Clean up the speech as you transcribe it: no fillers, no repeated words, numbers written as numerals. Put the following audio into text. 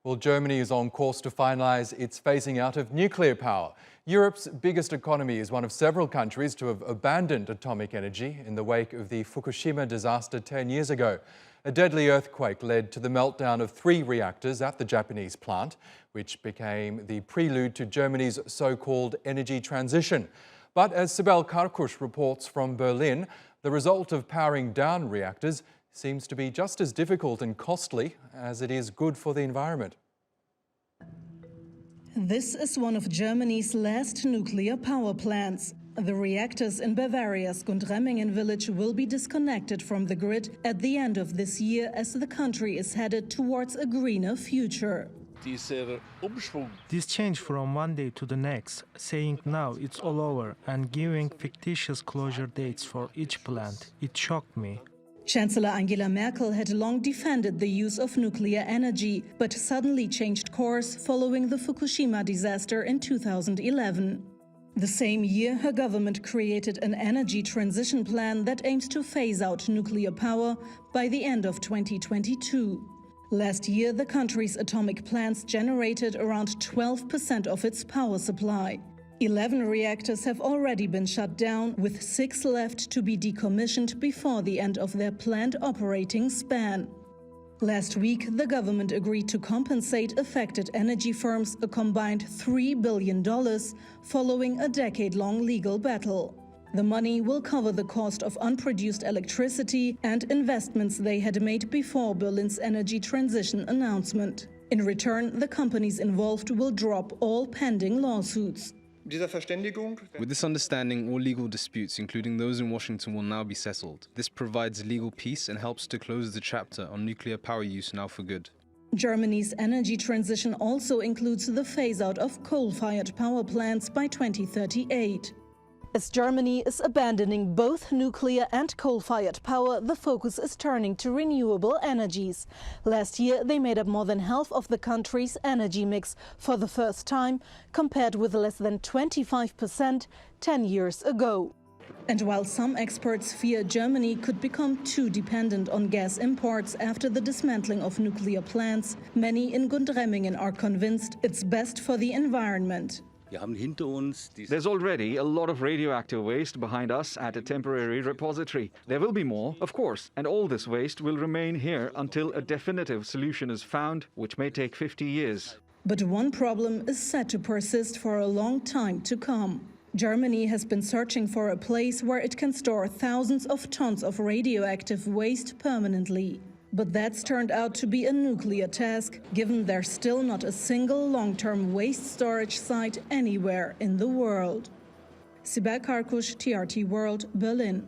Well, Germany is on course to finalise its phasing out of nuclear power. Europe's biggest economy is one of several countries to have abandoned atomic energy in the wake of the Fukushima disaster 10 years ago. A deadly earthquake led to the meltdown of 3 reactors at the Japanese plant, which became the prelude to Germany's so-called energy transition. But as Sibel Karkus reports from Berlin, the result of powering down reactors seems to be just as difficult and costly as it is good for the environment. This is one of Germany's last nuclear power plants. The reactors in Bavaria's Gundremmingen village will be disconnected from the grid at the end of this year as the country is headed towards a greener future. This change from one day to the next, saying now it's all over and giving fictitious closure dates for each plant, it shocked me. Chancellor Angela Merkel had long defended the use of nuclear energy, but suddenly changed course following the Fukushima disaster in 2011. The same year, her government created an energy transition plan that aims to phase out nuclear power by the end of 2022. Last year, the country's atomic plants generated around 12% of its power supply. 11 reactors have already been shut down, with 6 left to be decommissioned before the end of their planned operating span. Last week, the government agreed to compensate affected energy firms a combined $3 billion following a decade-long legal battle. The money will cover the cost of unproduced electricity and investments they had made before Berlin's energy transition announcement. In return, the companies involved will drop all pending lawsuits. With this understanding, all legal disputes, including those in Washington, will now be settled. This provides legal peace and helps to close the chapter on nuclear power use now for good. Germany's energy transition also includes the phase-out of coal-fired power plants by 2038. As Germany is abandoning both nuclear and coal-fired power, the focus is turning to renewable energies. Last year, they made up more than half of the country's energy mix for the first time, compared with less than 25% 10 years ago. And while some experts fear Germany could become too dependent on gas imports after the dismantling of nuclear plants, many in Gundremmingen are convinced it's best for the environment. There's already a lot of radioactive waste behind us at a temporary repository. There will be more, of course, and all this waste will remain here until a definitive solution is found, which may take 50 years. But one problem is set to persist for a long time to come. Germany has been searching for a place where it can store thousands of tons of radioactive waste permanently. But that's turned out to be a nuclear task, given there's still not a single long-term waste storage site anywhere in the world. Sibel Karkus, TRT World, Berlin.